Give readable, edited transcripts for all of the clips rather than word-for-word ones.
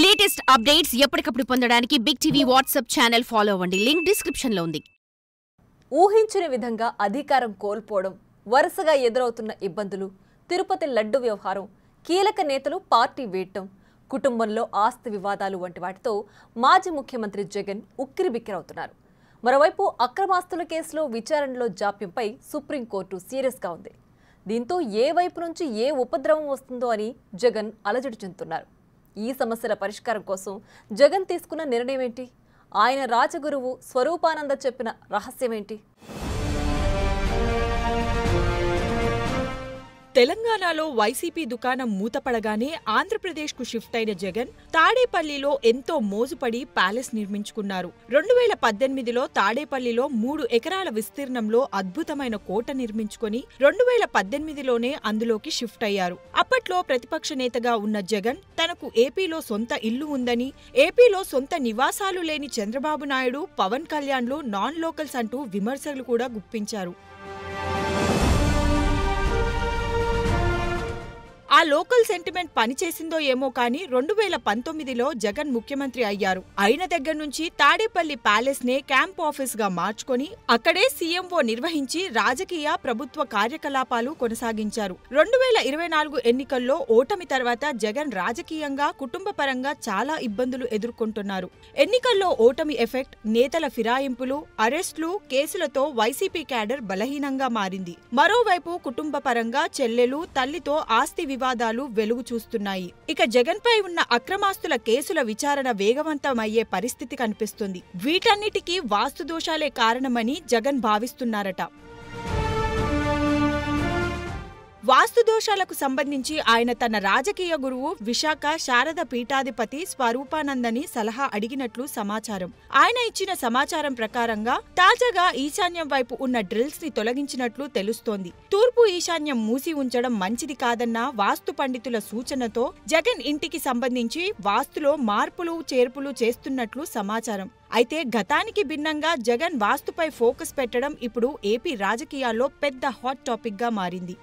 Latest updates ఎప్పటికప్పుడు పొందడానికి Big TV WhatsApp channel follow అవ్వండి. లింక్ డిస్క్రిప్షన్ లో ఉంది. ఊహించిన విధంగా అధికారం కోల్పోవడం, వరుసగా ఎదురవుతున్న ఇబ్బందులు, తిరుపతి లడ్డు వ్యవహారం, కీలక నేతలు పార్టీ వేయటం, కుటుంబంలో ఆస్తి వివాదాలు వంటి వాటితో మాజీ ముఖ్యమంత్రి జగన్ ఉక్కిరిబిక్కిరవుతున్నారు. మరోవైపు అక్రమాస్తుల కేసులో విచారణలో జాప్యంపై సుప్రీంకోర్టు సీరియస్గా ఉంది. దీంతో ఏ వైపు నుంచి ఏ ఉపద్రవం వస్తుందో అని జగన్ అలజడి చెందుతున్నారు. ఈ సమస్యల పరిష్కారం కోసం జగన్ తీసుకున్న నిర్ణయం ఏంటి? ఆయన రాజగురువు స్వరూపానంద చెప్పిన రహస్యమేంటి? తెలంగాణలో వైసీపీ దుకాణం మూతపడగానే ఆంధ్రప్రదేశ్కు షిఫ్ట్ అయిన జగన్ తాడేపల్లిలో ఎంతో మోజుపడి ప్యాలెస్ నిర్మించుకున్నారు. 2018లో తాడేపల్లిలో 3 ఎకరాల విస్తీర్ణంలో అద్భుతమైన కోట నిర్మించుకుని 2018లోనే అందులోకి షిఫ్ట్ అయ్యారు. అప్పట్లో ప్రతిపక్ష నేతగా ఉన్న జగన్ తనకు ఏపీలో సొంత ఇల్లు ఉందని, ఏపీలో సొంత నివాసాలు లేని చంద్రబాబు నాయుడు, పవన్ కళ్యాణ్లు నాన్ లోకల్స్ అంటూ విమర్శలు కూడా గుప్పించారు. ఆ లోకల్ సెంటిమెంట్ పనిచేసిందో ఏమో కానీ 2019లో జగన్ ముఖ్యమంత్రి అయ్యారు. అయిన దగ్గర నుంచి తాడేపల్లి ప్యాలెస్ నే క్యాంప్ ఆఫీస్ గా మార్చుకొని అక్కడే సీఎంఓ నిర్వహించి రాజకీయ ప్రభుత్వ కార్యకలాపాలు కొనసాగించారు. 2024 ఎన్నికల్లో ఓటమి తర్వాత జగన్ రాజకీయంగా, కుటుంబ పరంగా చాలా ఇబ్బందులు ఎదుర్కొంటున్నారు. ఎన్నికల్లో ఓటమి ఎఫెక్ట్, నేతల ఫిరాయింపులు, అరెస్టులు, కేసులతో వైసీపీ క్యాడర్ బలహీనంగా మారింది. మరోవైపు కుటుంబ పరంగా చెల్లెలు, తల్లితో ఆస్తి వివాదాలు వెలుగు చూస్తున్నాయి. ఇక జగన్ పై ఉన్న అక్రమాస్తుల కేసుల విచారణ వేగవంతమయ్యే పరిస్థితి కనిపిస్తుంది. వీటన్నిటికీ వాస్తు దోషాలే కారణమని జగన్ భావిస్తున్నారట. వాస్తు దోషాలకు సంబంధించి ఆయన తన రాజకీయ గురువు విశాఖ శారద పీఠాధిపతి స్వరూపానందని సలహా అడిగినట్లు సమాచారం. ఆయన ఇచ్చిన సమాచారం ప్రకారంగా తాజాగా ఈశాన్యం వైపు ఉన్న డ్రిల్స్ ని తొలగించినట్లు తెలుస్తోంది. తూర్పు ఈశాన్యం మూసి ఉంచడం మంచిది కాదన్న వాస్తు పండితుల సూచనతో జగన్ ఇంటికి సంబంధించి వాస్తులో మార్పులు చేర్పులు చేస్తున్నట్లు సమాచారం. అయితే గతానికి భిన్నంగా జగన్ వాస్తుపై ఫోకస్ పెట్టడం ఇప్పుడు ఏపీ రాజకీయాల్లో పెద్ద హాట్ టాపిక్ గా మారింది.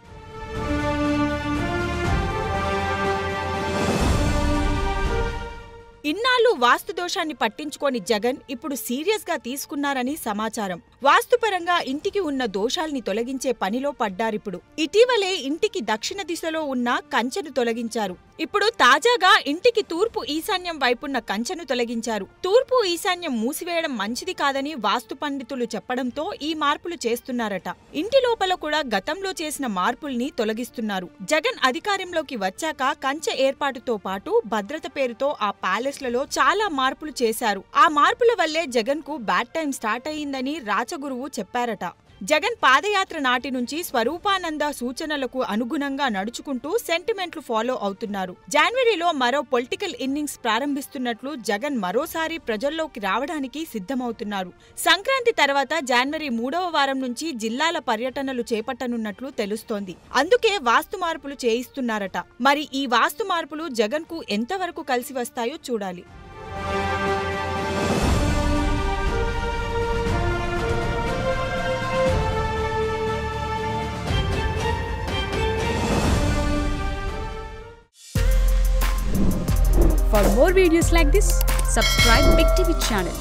ఇన్నాళ్లు వాస్తు దోషాన్ని పట్టించుకోని జగన్ ఇప్పుడు సీరియస్ గా తీసుకున్నారని సమాచారం. వాస్తుపరంగా ఇంటికి ఉన్న దోషాల్ని తొలగించే పనిలో పడ్డారిప్పుడు. ఇటీవలే ఇంటికి దక్షిణ దిశలో ఉన్న కంచెను తొలగించారు. ఇప్పుడు తాజాగా ఇంటికి తూర్పు ఈశాన్యం వైపున్న కంచెను తొలగించారు. తూర్పు ఈశాన్యం మూసివేయడం మంచిది కాదని వాస్తు పండితులు చెప్పడంతో ఈ మార్పులు చేస్తున్నారట. ఇంటి లోపల కూడా గతంలో చేసిన మార్పుల్ని తొలగిస్తున్నారు. జగన్ అధికారంలోకి వచ్చాక కంచె ఏర్పాటుతో పాటు భద్రత పేరుతో ఆ ప్యాలెస్లలో చాలా మార్పులు చేశారు. ఆ మార్పుల వల్లే జగన్ కు బ్యాడ్ టైం స్టార్ట్ అయ్యిందని రాచగురువు చెప్పారట. జగన్ పాదయాత్ర నాటి నుంచి స్వరూపానంద సూచనలకు అనుగుణంగా నడుచుకుంటూ సెంటిమెంట్లు ఫాలో అవుతున్నారు. జనవరిలో మరో పొలిటికల్ ఇన్నింగ్స్ ప్రారంభిస్తున్నట్లు జగన్ మరోసారి ప్రజల్లోకి రావడానికి సిద్ధమవుతున్నారు. సంక్రాంతి తర్వాత జనవరి 3వ వారం నుంచి జిల్లాల పర్యటనలు చేపట్టనున్నట్లు తెలుస్తోంది. అందుకే వాస్తు మార్పులు చేయిస్తున్నారట. మరి ఈ వాస్తు మార్పులు జగన్ కు ఎంతవరకు కలిసి వస్తాయో చూడాలి. For more videos like this, subscribe Big TV channel.